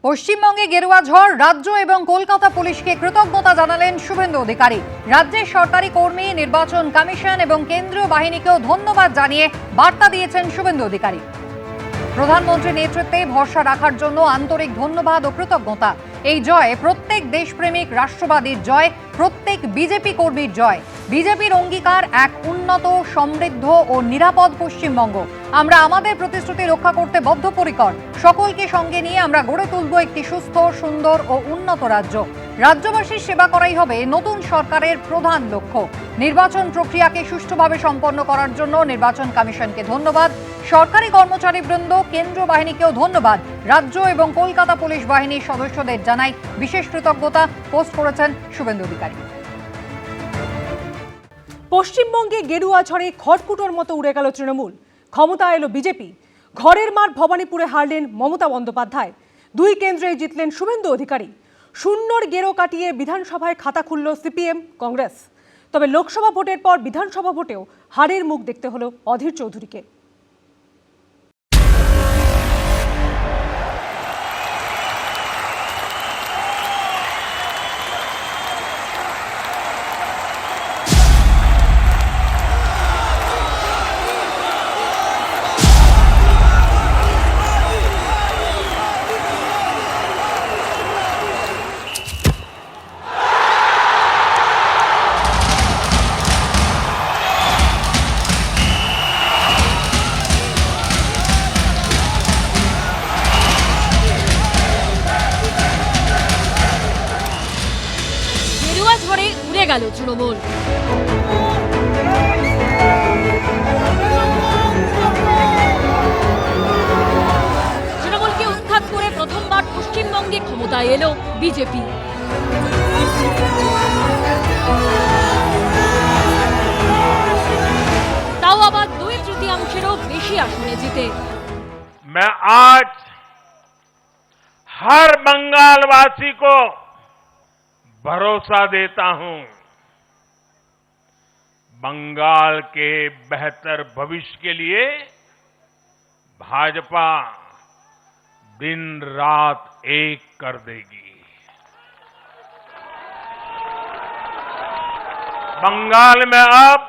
পশ্চিমবঙ্গে গেরুয়া ঝড়, রাজ্য এবং কলকাতা পুলিশকে কৃতজ্ঞতা জানালেন শুভেন্দু অধিকারী। রাজ্যের সরকারি কর্মী, নির্বাচন কমিশন এবং কেন্দ্রীয় বাহিনীকেও ধন্যবাদ জানিয়ে বার্তা দিয়েছেন শুভেন্দু অধিকারী। প্রধানমন্ত্রীর নেতৃত্বে ভরসা রাখার জন্য আন্তরিক ধন্যবাদ ও কৃতজ্ঞতা। এই জয় প্রত্যেক দেশপ্রেমিক রাষ্ট্রবাদীর জয়, প্রত্যেক বিজেপি কর্মীর জয়। বিজেপির অঙ্গীকার এক উন্নত, সমৃদ্ধ ও নিরাপদ পশ্চিমবঙ্গ। আমরা আমাদের প্রতিশ্রুতি রক্ষা করতে বদ্ধপরিকর। সকলকে সঙ্গে নিয়ে আমরা গড়ে তুলব একটি সুস্থ, সুন্দর ও উন্নত রাজ্য। রাজ্যবাসীর সেবা করাই হবে নতুন সরকারের প্রধান লক্ষ্য। নির্বাচন প্রক্রিয়াকে সুষ্ঠুভাবে সম্পন্ন করার জন্য নির্বাচন কমিশনকে ধন্যবাদ। সরকারি কর্মচারীবৃন্দ, কেন্দ্রীয় বাহিনীকেও ধন্যবাদ। রাজ্য এবং কলকাতা পুলিশ বাহিনীর সদস্যদের জানাই বিশেষ কৃতজ্ঞতা, পোস্ট করেছেন শুভেন্দু অধিকারী। পশ্চিমবঙ্গে গেরুয়া ঝড়ে খড়কুটোর মতো উড়ে গেল তৃণমূল। ক্ষমতা এলো বিজেপি। ঘরের মাঠ ভবানীপুরে হারলেন মমতা বন্দ্যোপাধ্যায়। দুই কেন্দ্রে জিতলেন শুভেন্দু অধিকারী। শূন্যর গেরো কাটিয়ে বিধানসভায় খাতা খুলল সিপিএম, কংগ্রেস। তবে লোকসভা ভোটের পর বিধানসভা ভোটেও হারের মুখ দেখতে হলো অধীর চৌধুরীকে। ঝড়ে উড়ে গেল তৃণমূল। তৃণমূলকে উৎখাত করে প্রথমবার পশ্চিমবঙ্গে ক্ষমতায় এলো বিজেপি। তাও আবার 2/3 বেশি আসনে জিতে। मैं आज हर बंगालवासी को भरोसा देता हूं, बंगाल के बेहतर भविष्य के लिए भाजपा दिन रात एक कर देगी। बंगाल में अब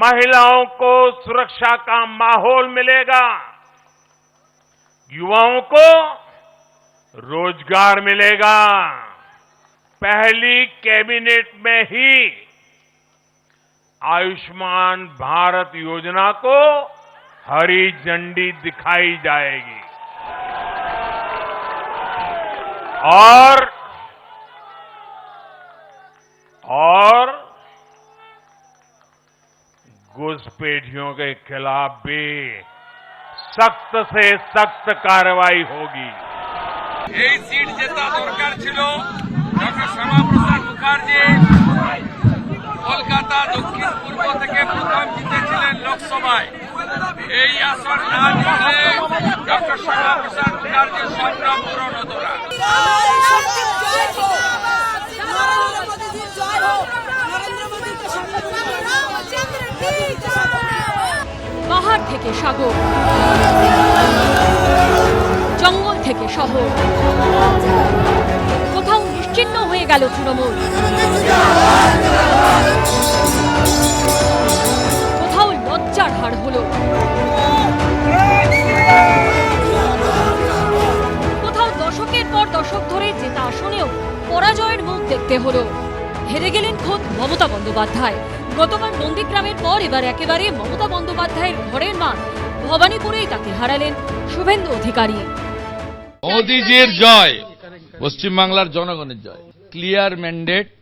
महिलाओं को सुरक्षा का माहौल मिलेगा, युवाओं को रोजगार मिलेगा। पहली कैबिनेट में ही आयुष्मान भारत योजना को हरी झंडी दिखाई जाएगी और घुसपैठियों के खिलाफ भी सख्त से सख्त कार्रवाई होगी। এই সিট জেতা দরকার ছিল ডক্টর শ্যামাপ্রসাদ মুখার্জি। কলকাতা দক্ষিণ পূর্ব থেকে প্রথম জিতেছিলেন লোকসভায়। এই আসন না জিতলে ডক্টর শ্যামাপ্রসাদ মুখার্জির স্বপ্ন পূরণ হতো না। পাহাড় থেকে সাগর, জঙ্গল থেকে শহর, কোথাও নিশ্চিহ্ন হয়ে গেল তৃণমূল। কোথাও লজ্জার হার হলো, কোথাও দশকের পর দশক ধরে জেতা আসনেও পরাজয়ের মুখ দেখতে হলো। হেরে গেলেন খোদ মমতা বন্দ্যোপাধ্যায়। গতবার নন্দীগ্রামের পর এবার একেবারে মমতা বন্দ্যোপাধ্যায়ের ঘরের মাঠ ভবানীপুরেই তাকে হারালেন শুভেন্দু অধিকারী। মোদিজির জয়, পশ্চিমবাংলার জনগণের জয়। ক্লিয়ার ম্যান্ডেট,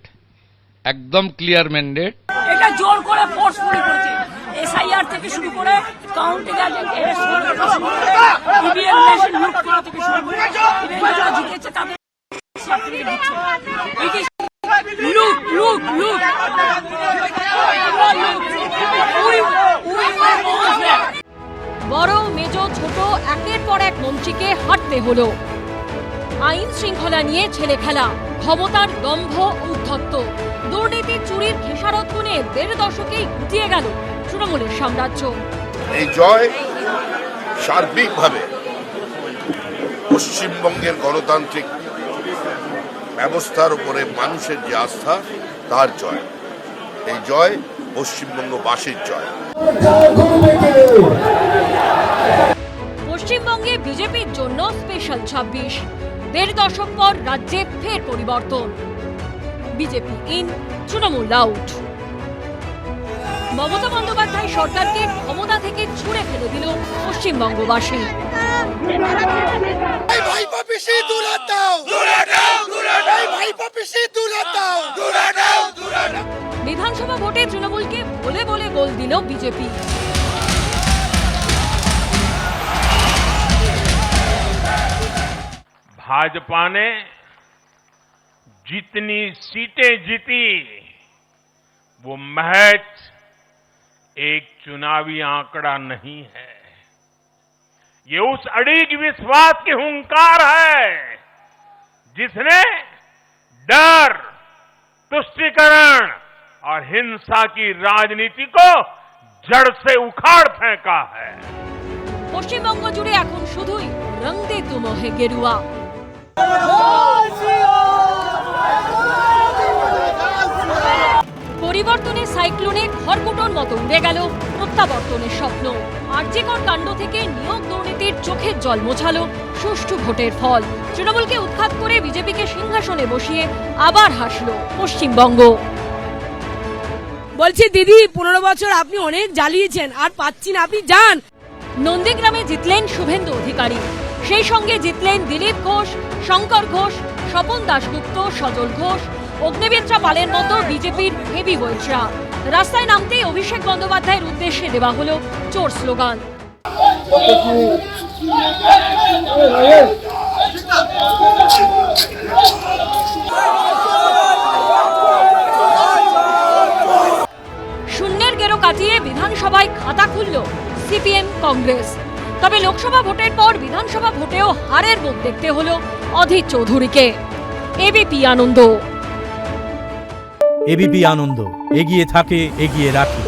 একদম ক্লিয়ার ম্যান্ডেট। এটা জোর করে ফোর্সফুলি করেছে। এসআইআর থেকে শুরু করে কাউন্টিং এজেন্ট ইভিএম মেশিন লুট করা থেকে শুরু করে যারা জিতেছে তাদের লুট লুট লুট। বড়, মেজ, ছোট একের পর এক মন্ত্রীকে হাঁটতে হলো। আইন শৃঙ্খলা নিয়ে ছেলে খেলা, ক্ষমতার দম্ভ, উদ্ধত্ত, দুর্নীতি, চুরির খেসারত গুনে 1.5 দশকেই গুটিয়ে গেল তৃণমূলের সাম্রাজ্য। এই জয় সার্বিকভাবে পশ্চিমবঙ্গের গণতান্ত্রিক ব্যবস্থার উপরে মানুষের যে আস্থা তার জয়। এই জয় পশ্চিমবঙ্গবাসীর জয়। পশ্চিমবঙ্গে বিজেপির জন্য স্পেশাল 26। 1.5 দশক পর রাজ্যে ফের পরিবর্তন। BJP in, Trinamool out. Mamata Bandyopadhyay সরকারকে ক্ষমতা থেকে ছুড়ে ফেলে দিল পশ্চিমবঙ্গবাসী। বিধানসভা ভোটে তৃণমূলকে বলে বলে গোল দিল বিজেপি। भाजपा ने जितनी सीटें जीती वो महज एक चुनावी आंकड़ा नहीं है, ये उस अड़िग विश्वास की हुंकार है जिसने डर, तुष्टीकरण और हिंसा की राजनीति को जड़ से उखाड़ फेंका है। পশ্চিমবঙ্গ জুড়ে এখন শুধুই রং দে তুম হে গেরুয়া। পরিবর্তনের সাইক্লোনে খড়কুটোর মতো উড়ে গেল প্রত্যাবর্তনের স্বপ্ন। আরজিকর কাণ্ড থেকে নিয়োগ দুর্নীতির চোখের জল মোছালো সুষ্ঠু ভোটের ফল। তৃণমূলকে উৎখাত করে বিজেপিকে সিংহাসনে বসিয়ে আবার হাসল পশ্চিমবঙ্গ। বলছি দিদি 15 বছর আপনি অনেক জ্বালিয়েছেন, আর পাচ্ছি না, আপনি যান। নন্দীগ্রামে জিতলেন শুভেন্দু অধিকারী, সেই সঙ্গে জিতলেন দিলীপ ঘোষ, শঙ্কর ঘোষ, স্বপন দাশগুপ্ত, সজল ঘোষ, অগ্নিমিত্রা পালের মতো বিজেপির হেভি ওয়েটরা। রাস্তায় নামতেই অভিষেক বন্দ্যোপাধ্যায়ের উদ্দেশ্যে দেওয়া হলো চোর স্লোগান। শূন্যের গেরো কাটিয়ে বিধানসভায় খাতা খুলল সিপিএম কংগ্রেস। তবে লোকসভা ভোটের পর বিধানসভা ভোটেও হারের মুখ দেখতে হলো অধীর চৌধুরীকে। এবিপি আনন্দ। এবিপি আনন্দ, এগিয়ে থাকে, এগিয়ে রাখে।